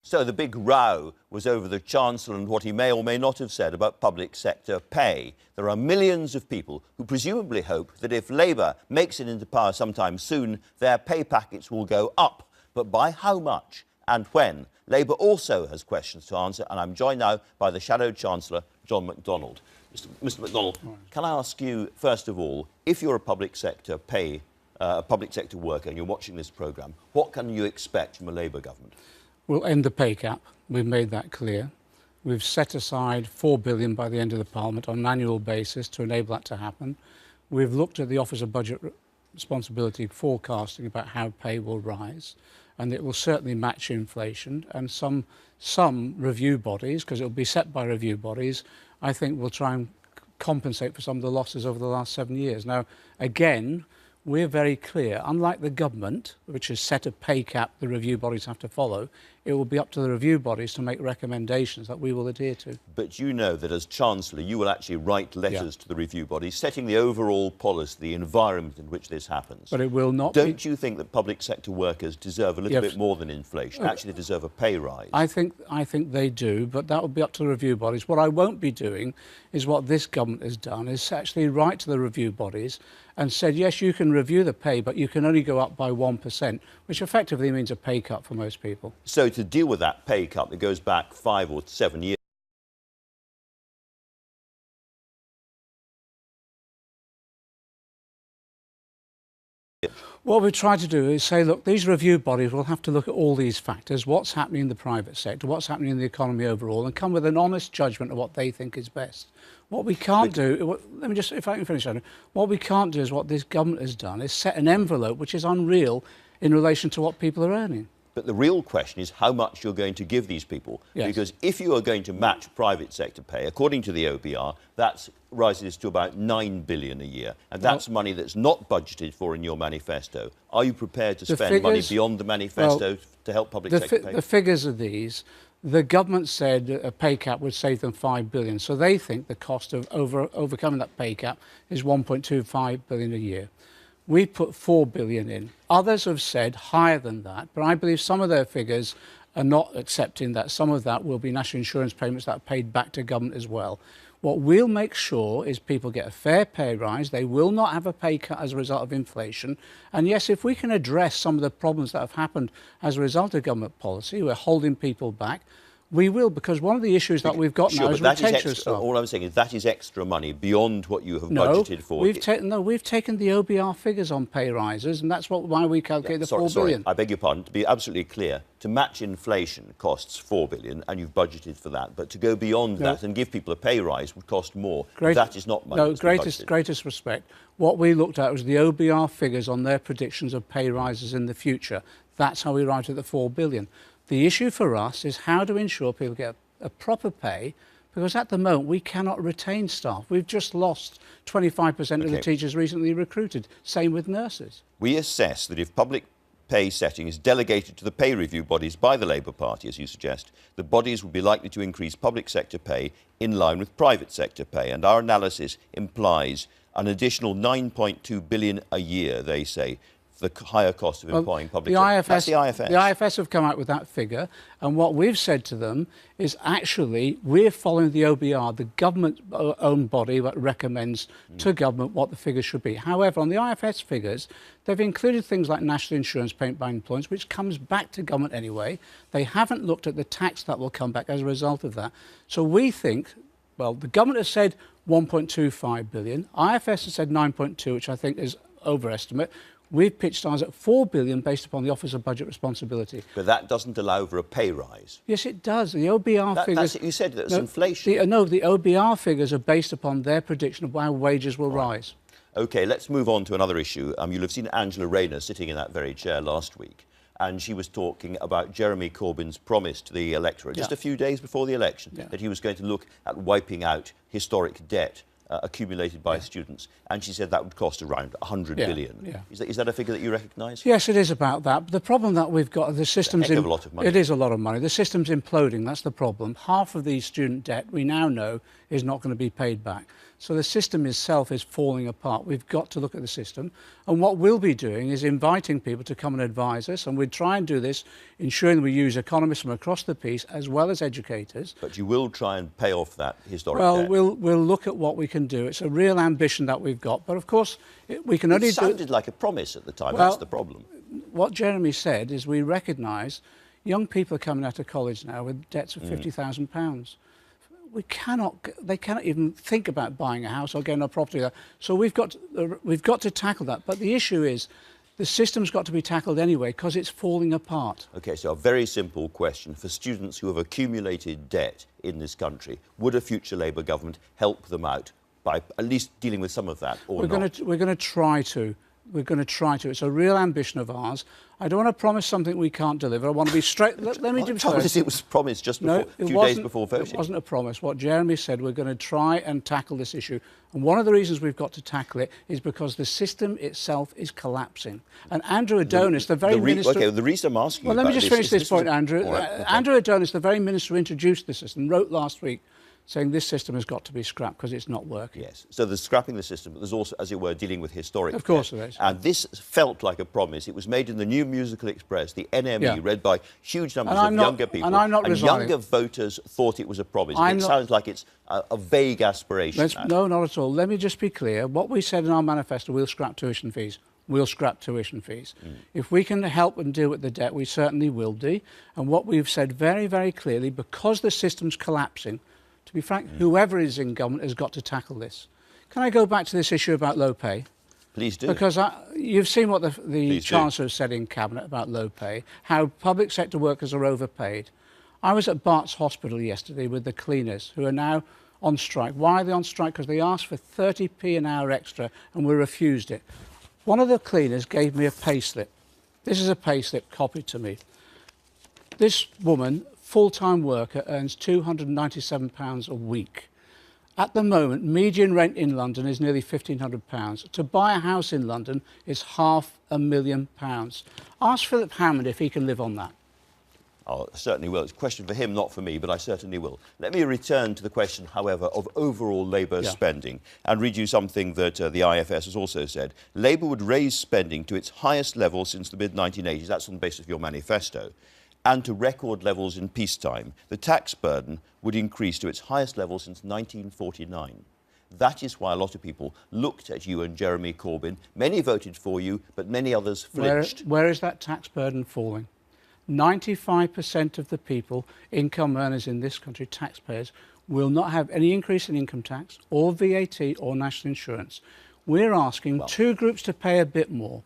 So the big row was over the Chancellor and what he may or may not have said about public sector pay. There are millions of people who presumably hope that if Labour makes it into power sometime soon, their pay packets will go up. But by how much and when? Labour also has questions to answer, and I'm joined now by the Shadow Chancellor, John McDonnell. Mr. McDonnell, can I ask you, first of all, if you're a public sector worker and you're watching this programme, what can you expect from a Labour government? We'll end the pay cap. We've made that clear. We've set aside £4 billion by the end of the Parliament on an annual basis to enable that to happen. We've looked at the Office of Budget Responsibility forecasting about how pay will rise, and it will certainly match inflation. And some review bodies, because it will be set by review bodies, I think will try and compensate for some of the losses over the last 7 years. Now, again, we're very clear. Unlike the government, which has set a pay cap the review bodies have to follow, it will be up to the review bodies to make recommendations that we will adhere to. But you know that as Chancellor, you will actually write letters to the review bodies, setting the overall policy, the environment in which this happens. But it will not Don't you think that public sector workers deserve a little bit more than inflation? Actually, they deserve a pay rise. I think they do, but that will be up to the review bodies. What I won't be doing is what this government has done, is actually write to the review bodies and said, yes, you can review the pay, but you can only go up by 1%, which effectively means a pay cut for most people. So to deal with that pay cut that goes back 5 or 7 years, what we've tried to do is say, look, these review bodies will have to look at all these factors, what's happening in the private sector, what's happening in the economy overall, and come with an honest judgment of what they think is best. What we can't do, let me just, if I can finish, what we can't do is what this government has done, is set an envelope which is unreal in relation to what people are earning. But the real question is how much you're going to give these people. Yes. Because if you are going to match private sector pay, according to the OBR, that rises to about $9 billion a year. And that's money that's not budgeted for in your manifesto. Are you prepared to spend money beyond the manifesto to help public sector pay? The figures are these. The government said a pay cap would save them $5 billion. So they think the cost of overcoming that pay cap is $1.25 billion a year. We put $4 billion in. Others have said higher than that, but I believe some of their figures are not accepting that. Some of that will be national insurance payments that are paid back to government as well. What we'll make sure is people get a fair pay rise. They will not have a pay cut as a result of inflation. And yes, if we can address some of the problems that have happened as a result of government policy, we're holding people back, we will, because one of the issues that we've got now is retention of staff. All I'm saying is that is extra money beyond what you have budgeted for. We've taken the OBR figures on pay rises, and that's why we calculate the $4 billion. I beg your pardon. To be absolutely clear, to match inflation costs $4 billion, and you've budgeted for that. But to go beyond that and give people a pay rise would cost more. That is not money. No, greatest respect. What we looked at was the OBR figures on their predictions of pay rises in the future. That's how we arrived at the $4 billion. The issue for us is how to ensure people get a proper pay, because at the moment we cannot retain staff. We've just lost 25% of the teachers recently recruited. Same with nurses. We assess that if public pay setting is delegated to the pay review bodies by the Labour Party, as you suggest, the bodies would be likely to increase public sector pay in line with private sector pay. And our analysis implies an additional $9.2 billion a year, they say, the higher cost of employing public sector. That's the IFS. The IFS have come out with that figure, and what we've said to them is actually we're following the OBR, the government-owned body that recommends to government what the figures should be. However, on the IFS figures, they've included things like national insurance payment by employers, which comes back to government anyway. They haven't looked at the tax that will come back as a result of that. So we think, well, the government has said $1.25 billion. IFS has said 9.2, which I think is overestimate. We've pitched ours at $4 billion based upon the Office of Budget Responsibility. But that doesn't allow for a pay rise. Yes, it does. The OBR figures... You said that's inflation. The OBR figures are based upon their prediction of how wages will rise. OK, let's move on to another issue. You'll have seen Angela Rayner sitting in that very chair last week, and she was talking about Jeremy Corbyn's promise to the electorate just a few days before the election, that he was going to look at wiping out historic debt accumulated by students, and she said that would cost around $100 billion. Is that a figure that you recognise? Yes, it is about that. But the problem that we've got, the system's... It's a heck of a lot of money. It is a lot of money. The system's imploding, that's the problem. Half of the student debt, we now know, is not going to be paid back. So the system itself is falling apart. We've got to look at the system. And what we'll be doing is inviting people to come and advise us. And we'll try and do this, ensuring that we use economists from across the piece as well as educators. But you will try and pay off that historic debt? Well, we'll look at what we can do. It's a real ambition that we've got. But of course, we can only do... It sounded like a promise at the time. That's the problem. What Jeremy said is we recognise young people are coming out of college now with debts of £50,000. They cannot even think about buying a house or getting a property there. So we've got to tackle that. But the issue is the system's got to be tackled anyway because it's falling apart. OK, so a very simple question. For students who have accumulated debt in this country, would a future Labour government help them out by at least dealing with some of that or not? We're going to try to. We're going to try to. It's a real ambition of ours. I don't want to promise something we can't deliver. I want to be straight. Let me do first. It was promised just before, a few days before voting. It wasn't a promise. What Jeremy said, we're going to try and tackle this issue. And one of the reasons we've got to tackle it is because the system itself is collapsing. And Andrew Adonis, the very minister... OK, the reason I'm asking you let me just finish this point, is, Andrew. Right, okay. Andrew Adonis, the very minister who introduced the system, wrote last week saying this system has got to be scrapped because it's not working. Yes, so there's scrapping the system, but there's also, as it were, dealing with historic Of course debt. there is. And this felt like a promise. It was made in the New Musical Express, the NME, read by huge numbers of younger people. And I'm not resigning. Younger voters thought it was a promise. It sounds like it's a vague aspiration. No, not at all. Let me just be clear. What we said in our manifesto, we'll scrap tuition fees. We'll scrap tuition fees. If we can help and deal with the debt, we certainly will do. And what we've said very, very clearly, because the system's collapsing, to be frank, whoever is in government has got to tackle this. Can I go back to this issue about low pay? Please do. Because you've seen what the Chancellor said in Cabinet about low pay, how public sector workers are overpaid. I was at Bart's Hospital yesterday with the cleaners who are now on strike. Why are they on strike? Because they asked for 30p an hour extra and we refused it. One of the cleaners gave me a pay slip. This is a pay slip copied to me. This woman, full-time worker, earns £297 a week. At the moment, median rent in London is nearly £1,500. To buy a house in London is £500,000. Ask Philip Hammond if he can live on that. Oh, I certainly will. It's a question for him, not for me, but I certainly will. Let me return to the question, however, of overall Labour spending and read you something that the IFS has also said. Labour would raise spending to its highest level since the mid-1980s. That's on the basis of your manifesto. And to record levels in peacetime. The tax burden would increase to its highest level since 1949. That is why a lot of people looked at you and Jeremy Corbyn. Many voted for you, but many others flinched. Where is that tax burden falling? 95% of the people, income earners in this country, taxpayers, will not have any increase in income tax or VAT or national insurance. We're asking two groups to pay a bit more.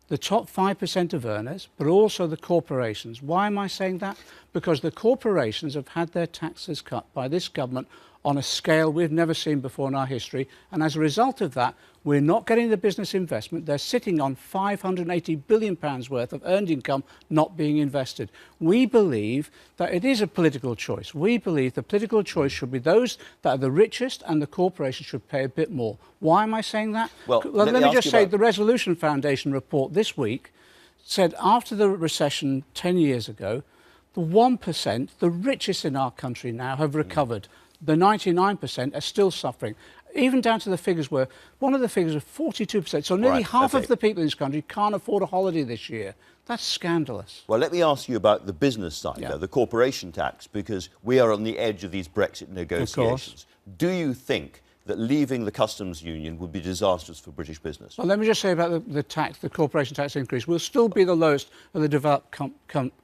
The top 5% of earners, but also the corporations. Why am I saying that? Because the corporations have had their taxes cut by this government on a scale we've never seen before in our history. And as a result of that, we're not getting the business investment. They're sitting on £580 billion worth of earned income not being invested. We believe that it is a political choice. We believe the political choice should be those that are the richest and the corporations should pay a bit more. Why am I saying that? Well, let me just say the Resolution Foundation report this week said after the recession 10 years ago, the 1%, the richest in our country now, have recovered. The 99% are still suffering. Even down to the figures where one of the figures was 42%. So nearly half of the people in this country can't afford a holiday this year. That's scandalous. Well, let me ask you about the business side, though, the corporation tax, because we are on the edge of these Brexit negotiations. Do you think that leaving the customs union would be disastrous for British business? Well, let me just say about the corporation tax increase. We'll still be the lowest of the developed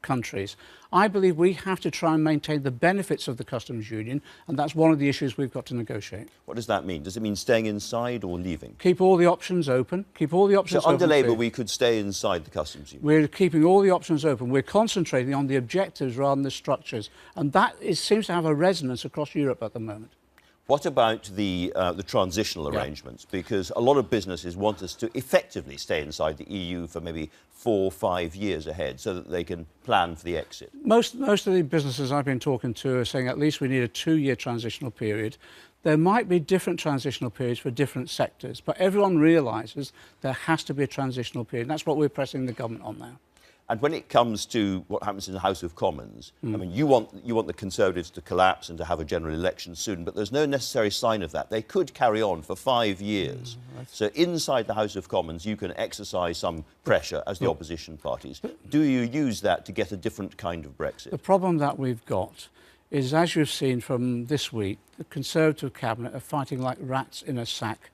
countries. I believe we have to try and maintain the benefits of the customs union, and that's one of the issues we've got to negotiate. What does that mean? Does it mean staying inside or leaving? Keep all the options open. Keep all the options open. So under Labour, we could stay inside the customs union? We're keeping all the options open. We're concentrating on the objectives rather than the structures, and that seems to have a resonance across Europe at the moment. What about the transitional arrangements? Because a lot of businesses want us to effectively stay inside the EU for maybe 4 or 5 years ahead so that they can plan for the exit. Most of the businesses I've been talking to are saying at least we need a 2-year transitional period. There might be different transitional periods for different sectors, but everyone realises there has to be a transitional period. And that's what we're pressing the government on now. And when it comes to what happens in the House of Commons, I mean, you want the Conservatives to collapse and to have a general election soon, but there's no necessary sign of that. They could carry on for 5 years. So inside the House of Commons, you can exercise some pressure as the opposition parties. Do you use that to get a different kind of Brexit? The problem that we've got is, as you've seen from this week, the Conservative cabinet are fighting like rats in a sack.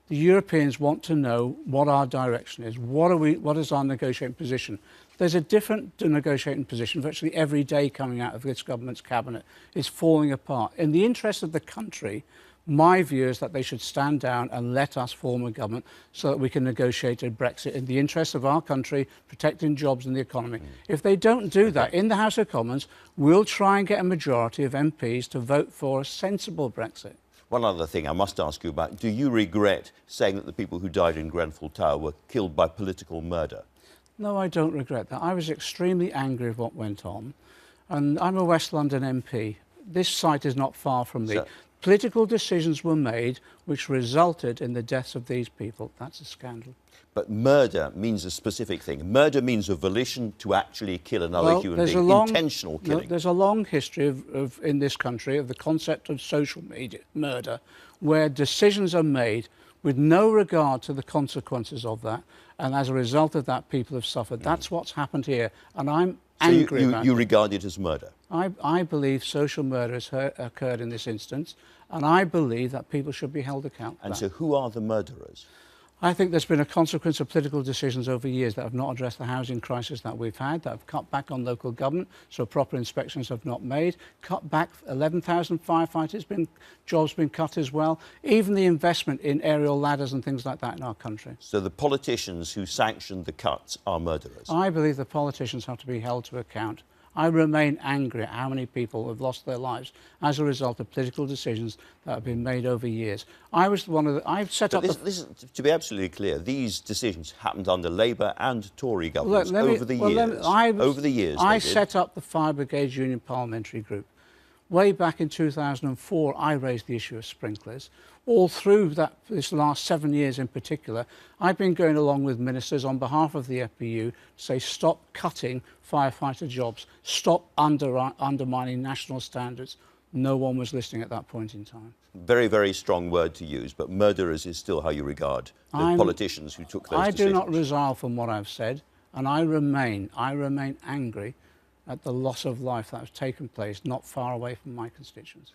The Europeans want to know what our direction is. What is our negotiating position? There's a different negotiating position virtually every day coming out of this government's cabinet. It's falling apart. In the interest of the country, my view is that they should stand down and let us form a government so that we can negotiate a Brexit in the interest of our country, protecting jobs and the economy. If they don't do that in the House of Commons, we'll try and get a majority of MPs to vote for a sensible Brexit. One other thing I must ask you about. Do you regret saying that the people who died in Grenfell Tower were killed by political murder? No, I don't regret that. I was extremely angry of what went on. And I'm a West London MP. This site is not far from me. Political decisions were made which resulted in the deaths of these people. That's a scandal. But murder means a specific thing. Murder means a volition to actually kill another human being, intentional killing. There's a long history in this country of the concept of social murder, where decisions are made with no regard to the consequences of that, and as a result of that, people have suffered. That's what's happened here, and I'm angry about it. You regard it as murder? I believe social murder has occurred in this instance, and I believe that people should be held accountable. And so who are the murderers? I think there's been a consequence of political decisions over years that have not addressed the housing crisis that we've had, that have cut back on local government, so proper inspections have not made, cut back 11,000 firefighters, jobs been cut as well, even the investment in aerial ladders and things like that in our country. So the politicians who sanctioned the cuts are murderers? I believe the politicians have to be held to account. I remain angry at how many people have lost their lives as a result of political decisions that have been made over years. I've set up... To be absolutely clear, these decisions happened under Labour and Tory governments over the years. I set up the Fire Brigade Union Parliamentary Group. Way back in 2004, I raised the issue of sprinklers. All through this last 7 years in particular, I've been going along with ministers on behalf of the FBU to say stop cutting firefighter jobs, stop undermining national standards. No one was listening at that point in time. Very, very strong word to use, but murderers is still how you regard the politicians who took those decisions. I do not resile from what I've said, and I remain angry at the loss of life that has taken place not far away from my constituents.